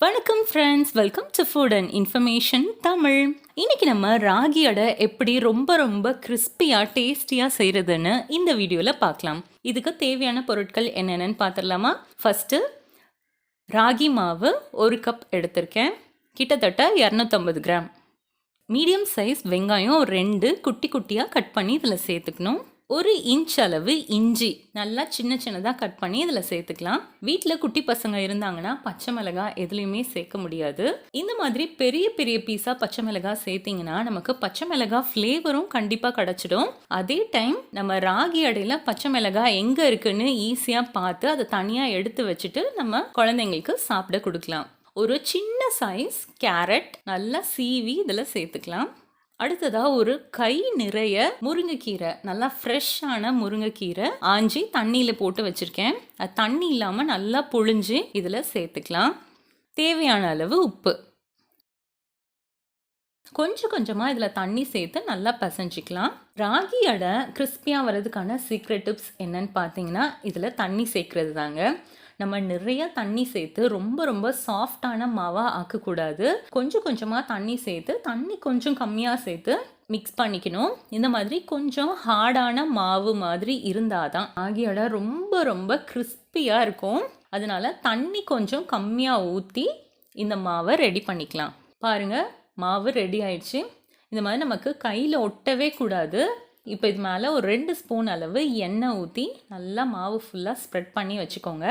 வணக்கம் friends, welcome to food and information Tamil. இன்னைக்கு நம்ம ராகி அடை எப்படி ரொம்ப கிறிஸ்பியாக டேஸ்டியாக செய்கிறதுன்னு இந்த வீடியோவில் பார்க்கலாம். இதுக்கு தேவையான பொருட்கள் என்னென்னு பார்த்துடலாமா? ஃபஸ்ட்டு ராகி மாவு 1 கப் எடுத்திருக்கேன், கிட்டத்தட்ட 250 கிராம். மீடியம் சைஸ் வெங்காயம் 2 குட்டி குட்டியாக கட் பண்ணி இதில் சேர்த்துக்கணும். 1 இன்ச் அளவு இஞ்சி நல்லா சின்னதாக கட் பண்ணி இதில் சேர்த்துக்கலாம். வீட்டில் குட்டி பசங்க இருந்தாங்கன்னா பச்சை மிளகாய் எதுலேயுமே சேர்க்க முடியாது. இந்த மாதிரி பெரிய பீஸாக பச்சை மிளகாய் சேர்த்திங்கன்னா நமக்கு பச்சை மிளகாய் ஃப்ளேவரும் கண்டிப்பாக கிடச்சிடும். அதே டைம் நம்ம ராகி அடையில் பச்சை மிளகாய் எங்கே இருக்குன்னு ஈஸியாக பார்த்து அதை தனியாக எடுத்து வச்சுட்டு நம்ம குழந்தைங்களுக்கு சாப்பிட கொடுக்கலாம். ஒரு சின்ன சைஸ் கேரட் நல்லா சீவி இதில் சேர்த்துக்கலாம். அடுத்ததாக ஒரு கை நிறைய முருங்கைக்கீரை, நல்லா ஃப்ரெஷ்ஷான முருங்கைக்கீரை ஆஞ்சி தண்ணியில் போட்டு வச்சுருக்கேன். அது தண்ணி இல்லாமல் நல்லா புழிஞ்சு இதில் சேர்த்துக்கலாம். தேவையான அளவு உப்பு. கொஞ்சமாக இதில் தண்ணி சேர்த்து நல்லா பசைஞ்சிக்கலாம். ராகி அடை கிறிஸ்பியாக வர்றதுக்கான சீக்ரெட் டிப்ஸ் என்னன்னு பார்த்தீங்கன்னா இதில் தண்ணி சேர்க்கறது தாங்க. நம்ம நிறைய தண்ணி சேர்த்து ரொம்ப சாஃப்டான மாவாக ஆக்கக்கூடாது. கொஞ்சமாக தண்ணி சேர்த்து தண்ணி கொஞ்சம் கம்மியாக சேர்த்து மிக்ஸ் பண்ணிக்கணும். இந்த மாதிரி கொஞ்சம் ஹார்டான மாவு மாதிரி இருந்தால் தான் ராகி அடை ரொம்ப கிறிஸ்பியாக இருக்கும். அதனால தண்ணி கொஞ்சம் கம்மியாக ஊற்றி இந்த மாவை ரெடி பண்ணிக்கலாம். பாருங்கள், மாவு ரெடி ஆயிடுச்சு. இந்த மாதிரி நமக்கு கையில் ஒட்டவே கூடாது. இப்போ இது மேலே ஒரு 2 ஸ்பூன் அளவு எண்ணெய் ஊற்றி நல்லா மாவு ஃபுல்லாக ஸ்ப்ரெட் பண்ணி வச்சுக்கோங்க.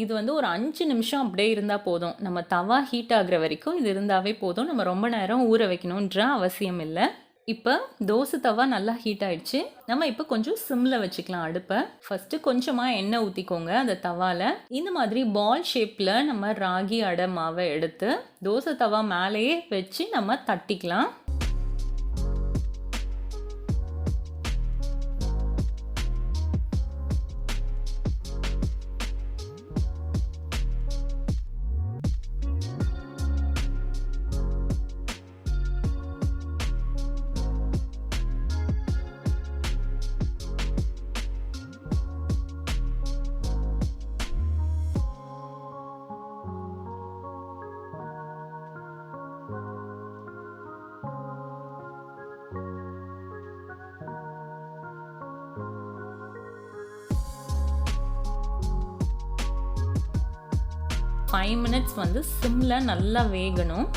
இது ஒரு 5 நிமிஷம் அப்படியே இருந்தால் போதும். நம்ம தவா ஹீட் ஆகுற வரைக்கும் இது இருந்தாவே போதும். நம்ம ரொம்ப நேரம் ஊற வைக்கணுன்ற அவசியம் இல்லை. இப்போ தோசை தவா நல்லா ஹீட் ஆயிடுச்சு. நம்ம இப்போ கொஞ்சம் சிம்மில் வச்சுக்கலாம் அடுப்பை. ஃபஸ்ட்டு கொஞ்சமாக எண்ணெய் ஊற்றிக்கோங்க அந்த தவாவில். இந்த மாதிரி பால் ஷேப்பில் நம்ம ராகி அடை மாவை எடுத்து தோசை தவா மேலேயே வச்சு நம்ம தட்டிக்கலாம். ஃபைவ் மினிட்ஸ் சிம்மில் நல்லா வேகணும்.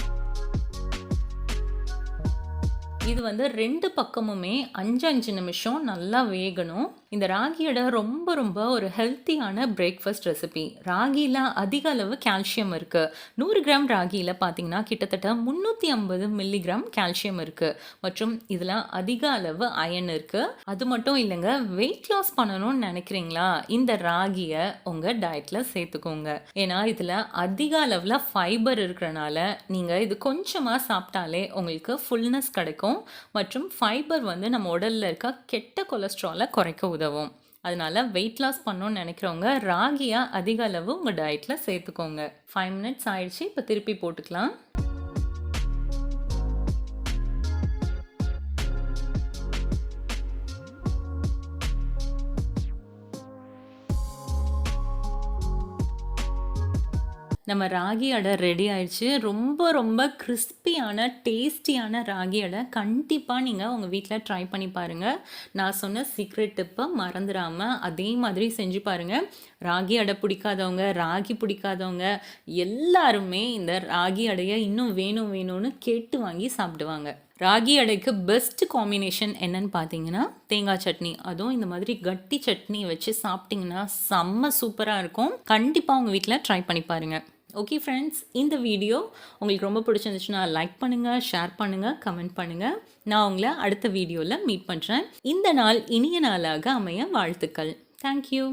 இது 2 பக்கமுமே 5 நிமிஷம் நல்லா வேகணும். இந்த ராகி அடை ரொம்ப ஒரு ஹெல்த்தியான பிரேக்ஃபாஸ்ட் ரெசிபி. ராகியில் அதிக அளவு கால்சியம் இருக்குது. 100 கிராம் ராகியில் பார்த்தீங்கன்னா கிட்டத்தட்ட 350 மில்லிகிராம் கால்சியம் இருக்குது. மற்றும் இதில் அதிக அளவு அயன் இருக்குது. அது மட்டும் இல்லைங்க, வெயிட் லாஸ் பண்ணணும்னு நினைக்கிறீங்களா, இந்த ராகியை உங்கள் டயட்டில் சேர்த்துக்கோங்க. ஏன்னா இதில் அதிக அளவில் ஃபைபர் இருக்கிறனால நீங்கள் இது கொஞ்சமாக சாப்பிட்டாலே உங்களுக்கு ஃபுல்னஸ் கிடைக்கும். மற்றும் ஃபைபர் நம்ம உடலில் இருக்க கெட்ட கொலஸ்ட்ராலை குறைக்க உதவும். அதனால வெயிட் லாஸ் பண்ணணும்னு நினைக்கிறவங்க ராகியா அதிக அளவு உங்கள் டயட்டில் சேர்த்துக்கோங்க. 5 மினிட்ஸ் ஆயிடுச்சு. இப்போ திருப்பி போட்டுக்கலாம். நம்ம ராகி அடை ரெடி ஆயிடுச்சு. ரொம்ப கிறிஸ்பியான டேஸ்டியான ராகி அடை கண்டிப்பாக நீங்கள் உங்கள் வீட்டில் ட்ரை பண்ணி பாருங்கள். நான் சொன்ன சீக்ரெட் டிப்பை மறந்துடாமல் அதே மாதிரி செஞ்சு பாருங்கள். ராகி அடை பிடிக்காதவங்க, ராகி பிடிக்காதவங்க எல்லாருமே இந்த ராகி அடையை இன்னும் வேணும்னு கேட்டு வாங்கி சாப்பிடுவாங்க. ராகி அடைக்கு பெஸ்ட் காம்பினேஷன் என்னன்னு பார்த்தீங்கன்னா தேங்காய் சட்னி. அதுவும் இந்த மாதிரி கட்டி சட்னி வச்சு சாப்பிட்டிங்கன்னா செம்ம சூப்பராக இருக்கும். கண்டிப்பாக உங்கள் வீட்டில் ட்ரை பண்ணி பாருங்கள். ஓகே ஃப்ரெண்ட்ஸ், இந்த வீடியோ உங்களுக்கு ரொம்ப பிடிச்சிருந்துச்சுன்னா லைக் பண்ணுங்கள், ஷேர் பண்ணுங்கள், கமெண்ட் பண்ணுங்கள். நான் உங்களை அடுத்த வீடியோவில் மீட் பண்ணுறேன். இந்த நாள் இனிய நாளாக அமைய வாழ்த்துக்கள். தேங்க்யூ.